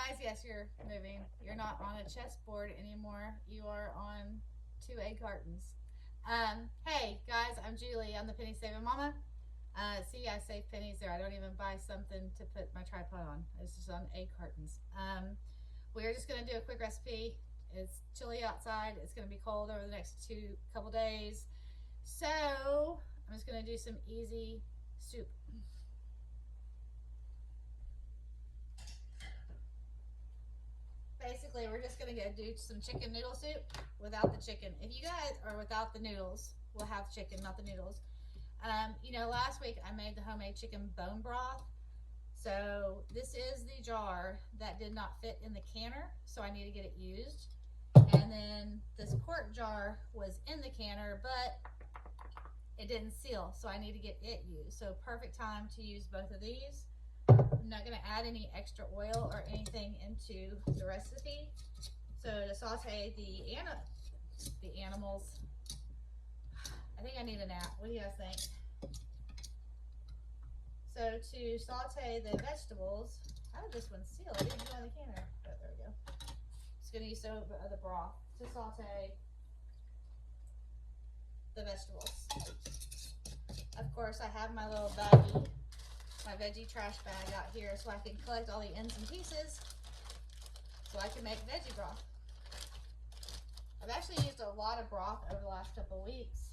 guys, yes, you're moving. You're not on a chessboard anymore. You are on two egg cartons. Hey guys, I'm Julie. I'm the Penny Saving Mama. See, I save pennies there. I don't even buy something to put my tripod on. It's just on egg cartons. We're just gonna do a quick recipe. It's chilly outside. It's gonna be cold over the next couple days. So I'm just gonna do some easy soup. Basically, we're just gonna go do some chicken noodle soup without the chicken. If you guys are without the noodles, we'll have chicken, not the noodles. Last week I made the homemade chicken bone broth. So this is the jar that did not fit in the canner, so I need to get it used. And then this quart jar was in the canner, but it didn't seal, so I need to get it used. So perfect time to use both of these. I'm not going to add any extra oil or anything into the recipe. So to saute the animals, I think I need a nap. What do you guys think? So to saute the vegetables, how did this one seal? I didn't go in the canner. Oh, there we go. Just going to use some of the broth to saute the vegetables. Of course, I have my little baggie, my veggie trash bag out here, so I can collect all the ends and pieces so I can make veggie broth. I've actually used a lot of broth over the last couple of weeks.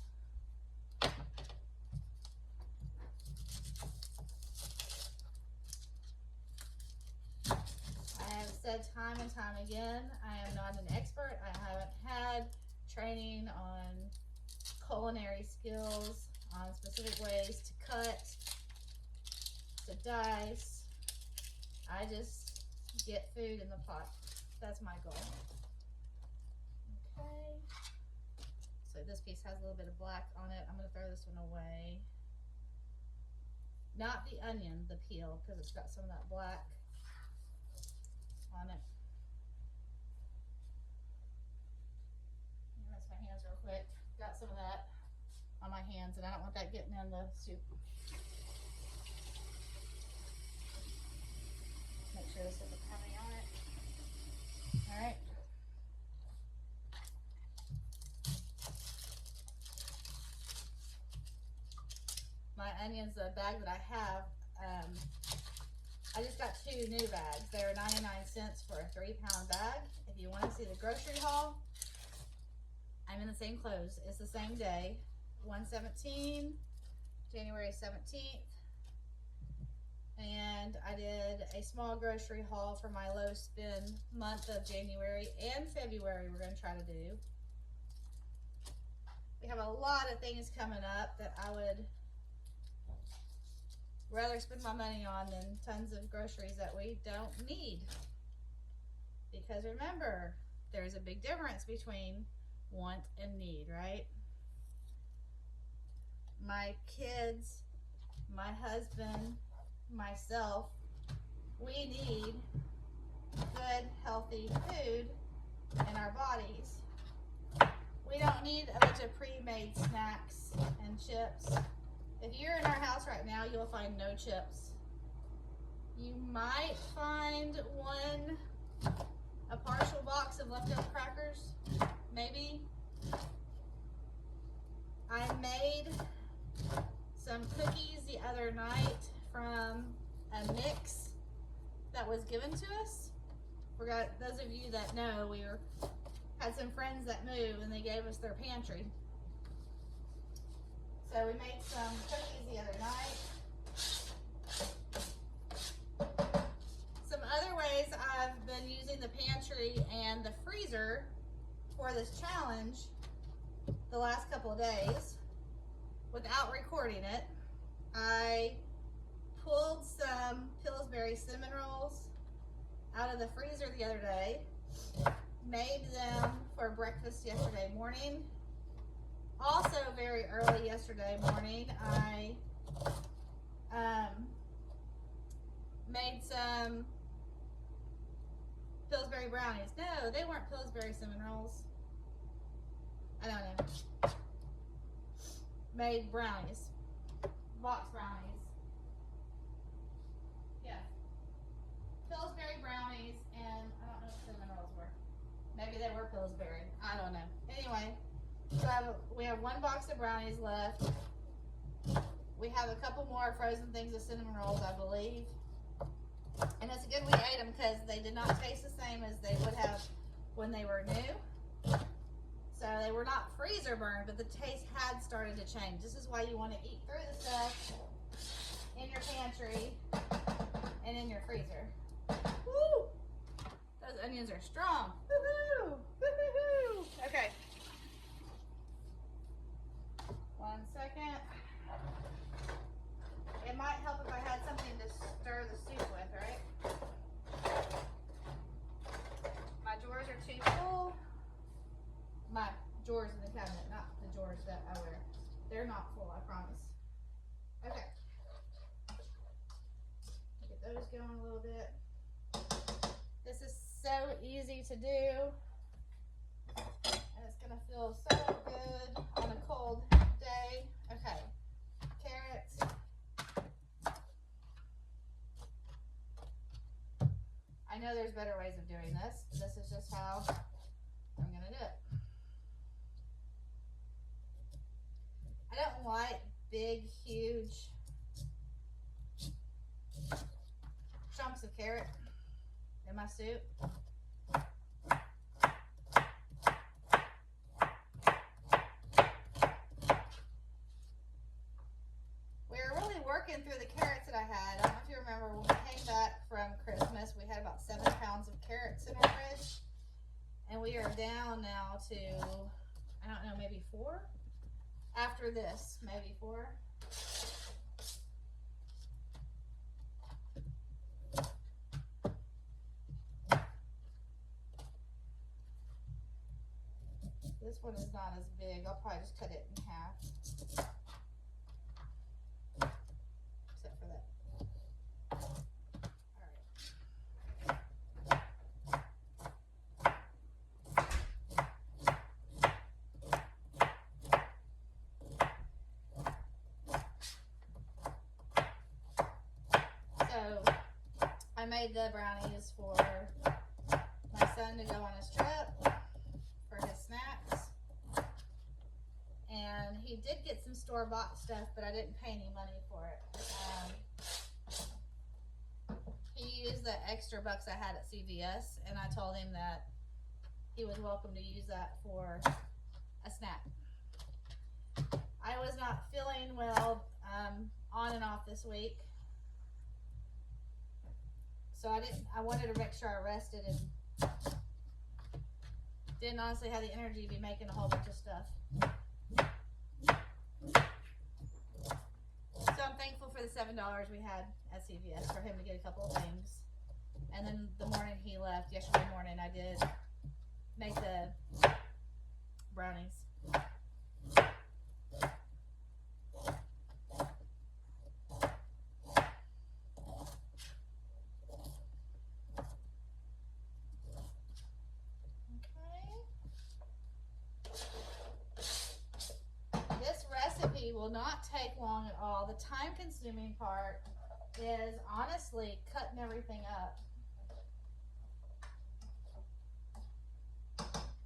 I have said time and time again, I am not an expert. I haven't had training on culinary skills, on specific ways to cut, to dice. I just get food in the pot. That's my goal. Okay. So this piece has a little bit of black on it. I'm going to throw this one away. Not the onion, the peel, because it's got some of that black on it. Rinse my hands real quick. Got some of that on my hands, and I don't want that getting in the soup. Make sure this doesn't have any on it. All right. My onions, the bag that I have, I just got 2 new bags. They were 99 cents for a 3-pound bag. If you want to see the grocery haul, I'm in the same clothes. It's the same day, 1/17, January 17th. And I did a small grocery haul for my low spend month of January and February we're going to try to do. We have a lot of things coming up that I would rather spend my money on than tons of groceries that we don't need. Because remember, there's a big difference between want and need, right? My kids, my husband, myself, we need good, healthy food in our bodies. We don't need a bunch of pre-made snacks and chips. If you're in our house right now, you'll find no chips. You might find a partial box of leftover crackers, maybe. I made some cookies the other night from a mix that was given to us. For those of you that know, had some friends that moved and they gave us their pantry. So we made some cookies the other night. Some other ways I've been using the pantry and the freezer for this challenge the last couple of days without recording it. I pulled some Pillsbury cinnamon rolls out of the freezer the other day, made them for breakfast yesterday morning. Also very early yesterday morning, I made some Pillsbury brownies. No, they weren't Pillsbury cinnamon rolls. I don't know. Made brownies. Box brownies. Yeah. Pillsbury brownies have 1 box of brownies left. We have a couple more frozen things of cinnamon rolls, I believe. And it's good we ate them because they did not taste the same as they would have when they were new. So they were not freezer burned, but the taste had started to change. This is why you want to eat through the stuff in your pantry and in your freezer. Woo! Those onions are strong. Woohoo! Woohoo! Okay. 1 second. It might help if I had something to stir the soup with, right? My drawers are too full. My drawers in the cabinet, not the drawers that I wear. They're not full, I promise. Okay. Get those going a little bit. This is so easy to do. And it's gonna feel so good on a cold day. Okay. Carrots. I know there's better ways of doing this. This is just how I'm gonna do it. I don't like big, huge chunks of carrot in my soup. We were really working through the carrots that I had. I don't know if you remember when we came back from Christmas, we had about 7 pounds of carrots in our fridge. And we are down now to, I don't know, maybe 4? After this, maybe 4. This one is not as big. I'll probably just cut it in half. Except for that. So I made the brownies for my son to go on his trip for his snacks. And he did get some store-bought stuff, but I didn't pay any money for it. He used the extra bucks I had at CVS, and I told him that he was welcome to use that for a snack. I was not feeling well on and off this week. So I wanted to make sure I rested and didn't honestly have the energy to be making a whole bunch of stuff. So I'm thankful for the $7 we had at CVS for him to get a couple of things. And then the morning he left, yesterday morning, I did make the brownies. Will not take long at all. The time consuming part is honestly cutting everything up.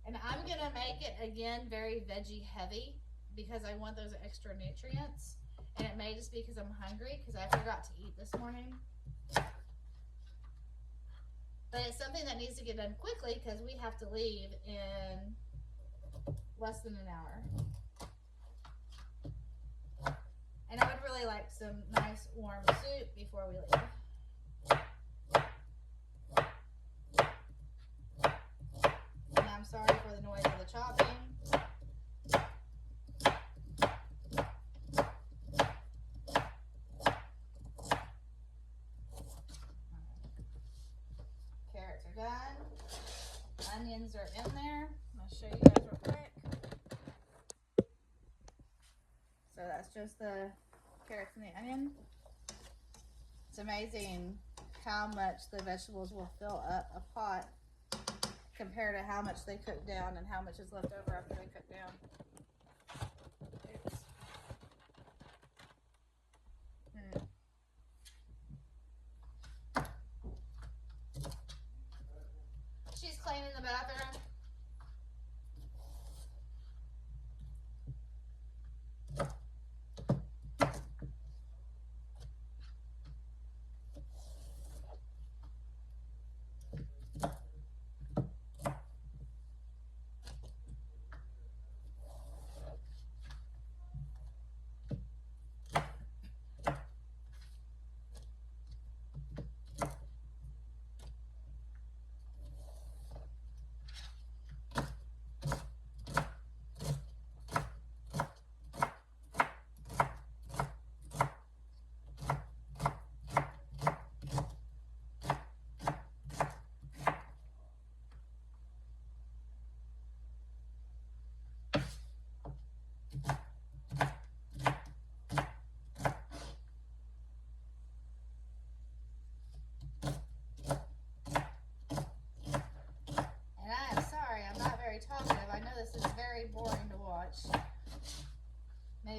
And I'm gonna make it again very veggie heavy because I want those extra nutrients. And it may just be because I'm hungry because I forgot to eat this morning. But it's something that needs to get done quickly because we have to leave in less than an hour. And I would really like some nice warm soup before we leave. And I'm sorry for the noise of the chopping. Carrots are done. Onions are in there. I'll show you guys real quick. So that's just the carrots and the onion. It's amazing how much the vegetables will fill up a pot compared to how much they cook down and how much is left over after they cook down. Oops. She's cleaning the bathroom.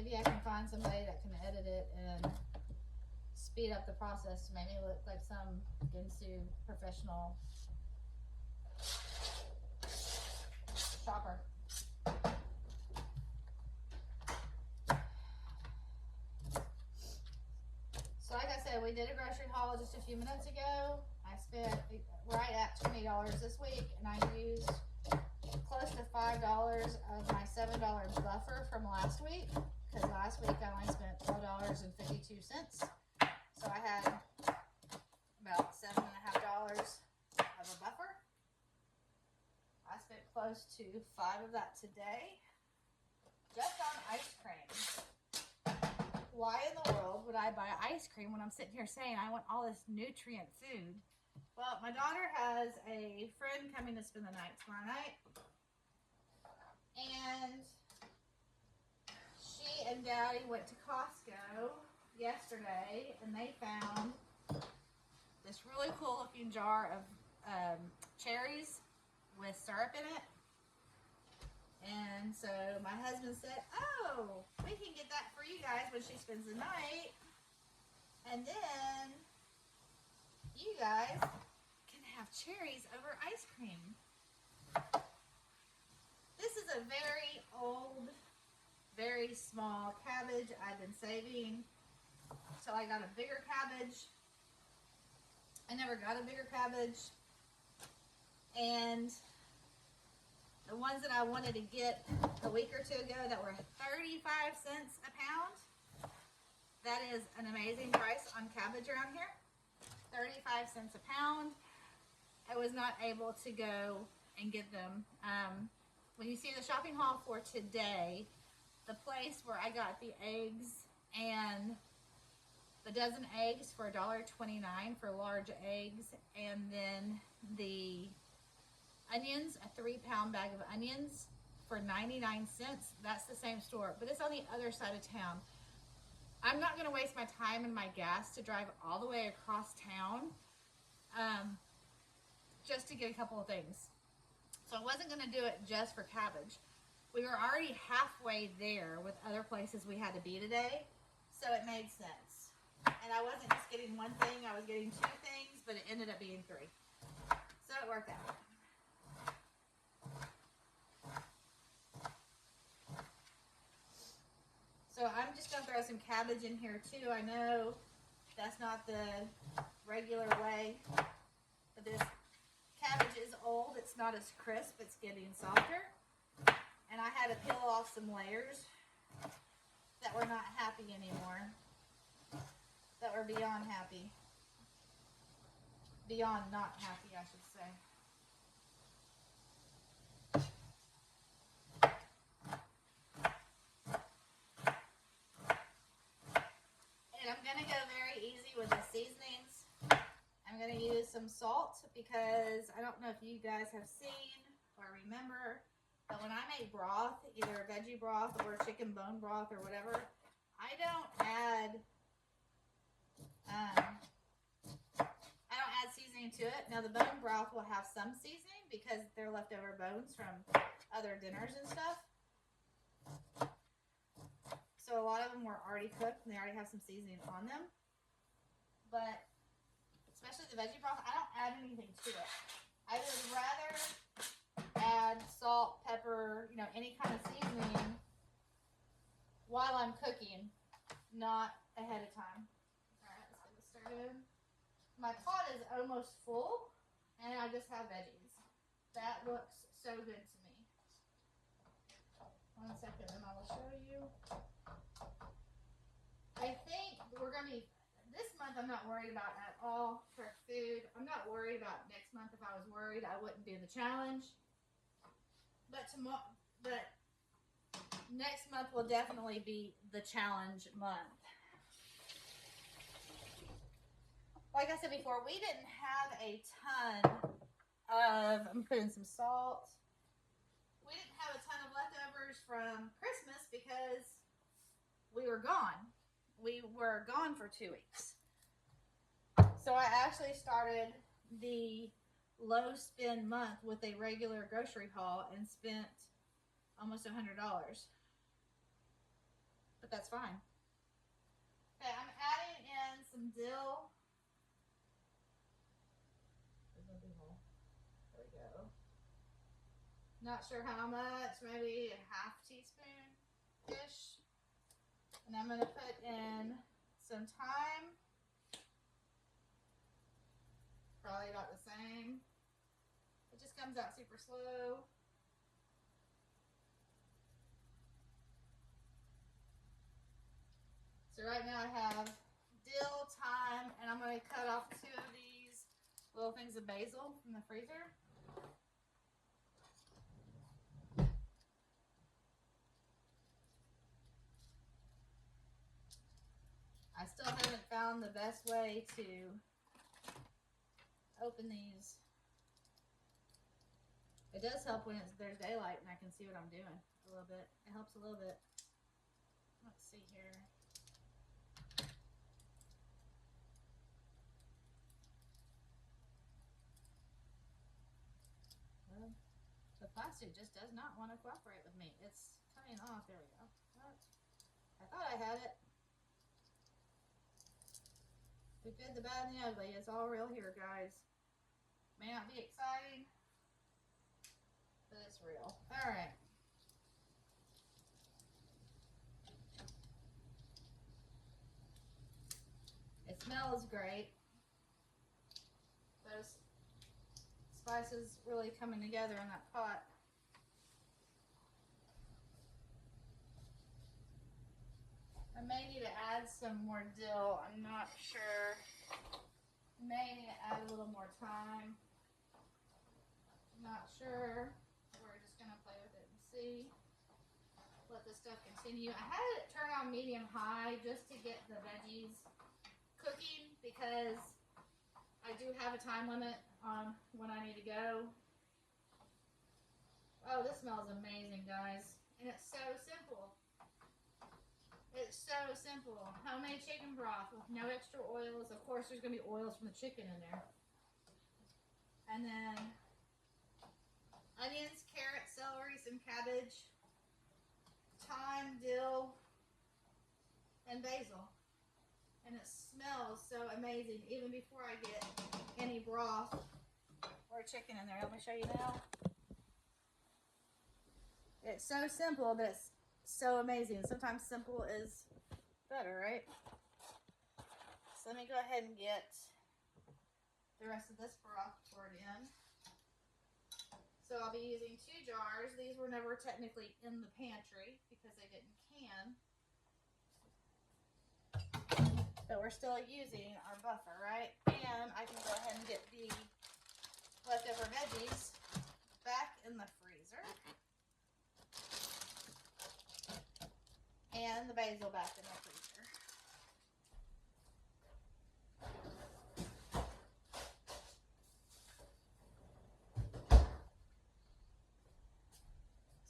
maybe I can find somebody that can edit it and speed up the process to make me look like some Ginsu professional shopper. So like I said, we did a grocery haul just a few minutes ago. I spent right at $20 this week, and I used close to $5 of my $7 buffer from last week, because last week I only spent $12.52. So I had about $7.50 of a buffer. I spent close to $5 of that today just on ice cream. Why in the world would I buy ice cream when I'm sitting here saying I want all this nutrient food? Well, my daughter has a friend coming to spend the night tomorrow night, and she and Daddy went to Costco yesterday, and they found this really cool looking jar of cherries with syrup in it. And so my husband said, oh, we can get that for you guys when she spends the night, and then you guys can have cherries over ice cream. This is a very old, very small cabbage I've been saving till I got a bigger cabbage. I never got a bigger cabbage, and the ones that I wanted to get a week or two ago that were 35 cents a pound, that is an amazing price on cabbage around here. 35 cents a pound. I was not able to go and get them. When you see the shopping haul for today, the place where I got the eggs and the dozen eggs for $1.29 for large eggs, and then the onions, a 3-pound bag of onions for 99 cents. That's the same store, but it's on the other side of town. I'm not going to waste my time and my gas to drive all the way across town just to get a couple of things. So I wasn't going to do it just for cabbage. We were already halfway there with other places we had to be today, so it made sense. And I wasn't just getting one thing, I was getting 2 things, but it ended up being 3. So it worked out. So I'm just going to throw some cabbage in here too. I know that's not the regular way, but this cabbage is old. It's not as crisp. It's getting softer. And I had to peel off some layers that were not happy anymore. That were beyond happy. Beyond not happy, I should say. I'm going to go very easy with the seasonings. I'm going to use some salt because I don't know if you guys have seen or remember, but when I make broth, either veggie broth or chicken bone broth or whatever, I don't add seasoning to it. Now the bone broth will have some seasoning because they're leftover bones from other dinners and stuff. So a lot of them were already cooked and they already have some seasoning on them. But especially the veggie broth, I don't add anything to it. I would rather add salt, pepper, any kind of seasoning while I'm cooking, not ahead of time. Alright, let's get this started. My pot is almost full and I just have veggies. That looks so good to me. 1 second and I will show you. I think we're going to be, this month I'm not worried about at all for food. I'm not worried about next month. If I was worried, I wouldn't do the challenge. But next month will definitely be the challenge month. Like I said before, we didn't have a ton of, I'm putting some salt. We didn't have a ton of leftovers from Christmas because we were gone. We were gone for 2 weeks. So I actually started the low spend month with a regular grocery haul and spent almost $100. but that's fine. Okay, I'm adding in some dill. There we go. Not sure how much, maybe a half teaspoon-ish. And I'm gonna put in some thyme. Probably about the same. It just comes out super slow. So right now I have dill, thyme, and I'm going to cut off 2 of these little things of basil from the freezer. I still haven't found the best way to open these. It does help when there's daylight and I can see what I'm doing a little bit. It helps a little bit. Let's see here. Well, the plastic just does not want to cooperate with me. It's coming off. There we go. What? I thought I had it. The good, the bad, and the ugly. It's all real here, guys. May not be exciting, but it's real. Alright. It smells great. Those spices really coming together in that pot. I may need to add some more dill. I'm not sure. May need to add a little more thyme. Not sure. We're just going to play with it and see. Let this stuff continue. I had it turn on medium-high just to get the veggies cooking because I do have a time limit on when I need to go. Oh, this smells amazing, guys. And it's so simple. It's so simple. Homemade chicken broth with no extra oils. Of course, there's going to be oils from the chicken in there. And then onions, carrots, celery, some cabbage, thyme, dill, and basil. And it smells so amazing even before I get any broth or chicken in there. Let me show you now. It's so simple, but it's so amazing. Sometimes simple is better, right? So let me go ahead and get the rest of this broth poured in. So I'll be using 2 jars. These were never technically in the pantry because they didn't can. But we're still using our buffer, right? And I can go ahead and get the leftover veggies back in the freezer. And the basil back in the freezer.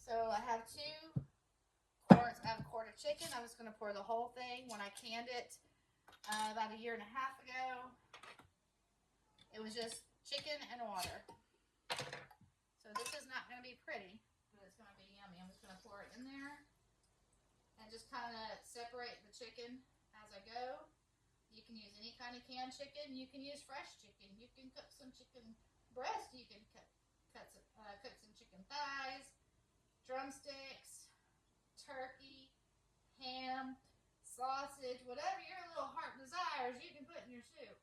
So I have 2 quarts. I have a quart of chicken. I was going to pour the whole thing when I canned it about 1.5 years ago. It was just chicken and water. So this is not going to be pretty, but it's going to be yummy. I'm just going to pour it in there. And just kind of separate the chicken as I go. You can use any kind of canned chicken. You can use fresh chicken. You can cook some chicken breast. You can cook some chicken thighs, drumsticks, turkey, ham, sausage, whatever your little heart desires, you can put in your soup.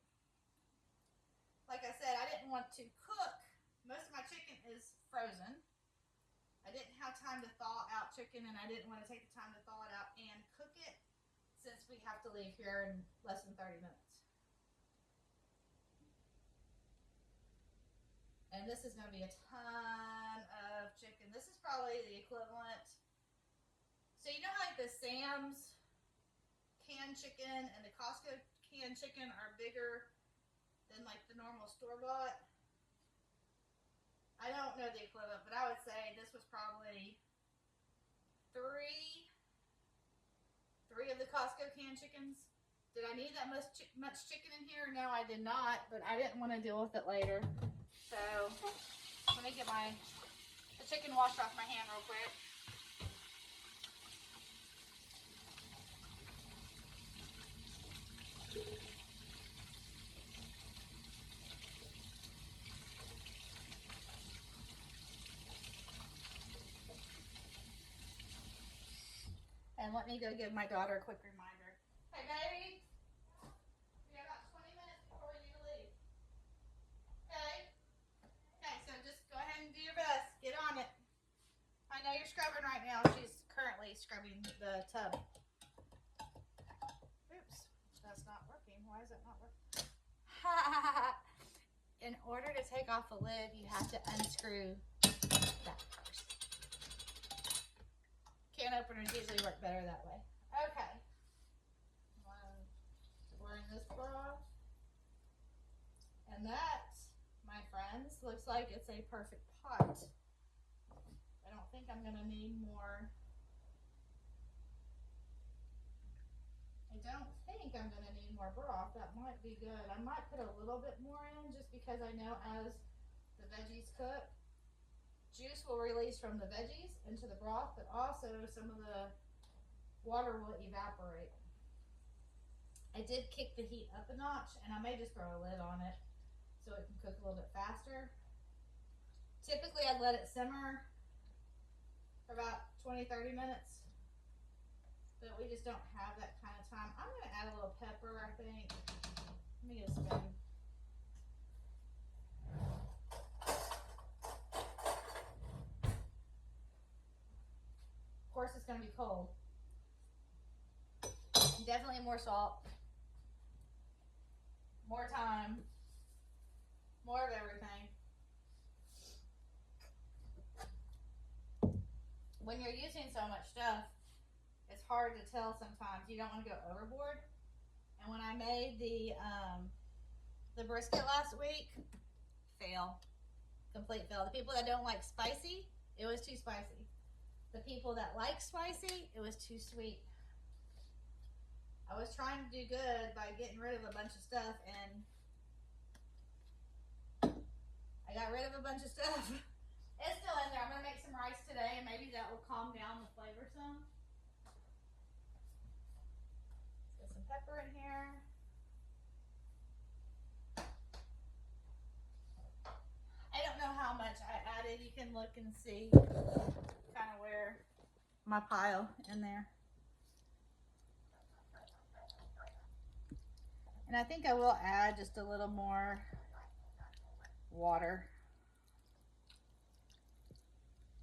Like I said, I didn't want to cook. Most of my chicken is frozen. I didn't have time to thaw out chicken, and I didn't want to take the time to thaw it out and cook it since we have to leave here in less than 30 minutes. And this is going to be a ton of chicken. This is probably the equivalent. So you know how like the Sam's canned chicken and the Costco canned chicken are bigger than like the normal store-bought? I don't know the equivalent, but I would say this was probably three of the Costco canned chickens. Did I need that much chicken in here? No, I did not, but I didn't want to deal with it later. So let me get the chicken washed off my hand real quick. And let me go give my daughter a quick reminder. Hey, baby. We got about 20 minutes before we need to leave. Okay? Okay, so just go ahead and do your best. Get on it. I know you're scrubbing right now. She's currently scrubbing the tub. Oops. That's not working. Why is it not working? In order to take off the lid, you have to unscrew that first. Can openers usually work better that way. Okay. We're in this bra. And that, my friends, looks like it's a perfect pot. I don't think I'm gonna need more. I don't think I'm gonna need more broth. That might be good. I might put a little bit more in just because I know as the veggies cook, juice will release from the veggies into the broth, but also some of the water will evaporate. I did kick the heat up a notch, and I may just throw a lid on it so it can cook a little bit faster. Typically, I'd let it simmer for about 20-30 minutes, but we just don't have that kind of time. I'm going to add a little pepper, I think. Let me get a spoon. Of course, it's going to be cold. Definitely more salt, more time, more of everything. When you're using so much stuff, it's hard to tell sometimes. You don't want to go overboard. And when I made the brisket last week, fail. Complete fail. The people that don't like spicy, it was too spicy. The people that like spicy, it was too sweet. I was trying to do good by getting rid of a bunch of stuff, and I got rid of a bunch of stuff. It's still in there. I'm going to make some rice today, and maybe that will calm down the flavor some. Let's get some pepper in here. I don't know how much I added. You can look and see kind of where my pile in there. And I think I will add just a little more water.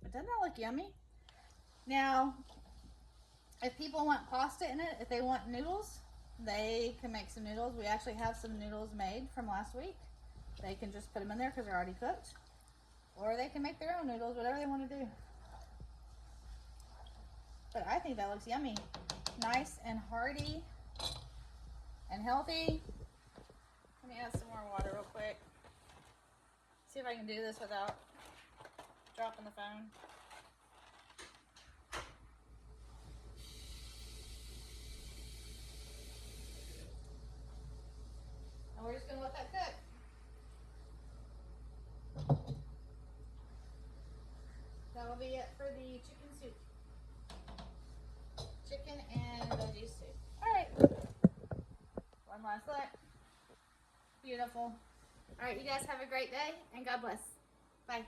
But doesn't that look yummy? Now, if people want pasta in it, if they want noodles, they can make some noodles. We actually have some noodles made from last week. They can just put them in there because they're already cooked. Or they can make their own noodles, whatever they want to do. But I think that looks yummy. Nice and hearty and healthy. Let me add some more water real quick. See if I can do this without dropping the phone. And we're just gonna let that cook. That'll be it for the chicken soup. Chicken and veggie soup. All right. One last look. Beautiful. All right, you guys have a great day, and God bless. Bye.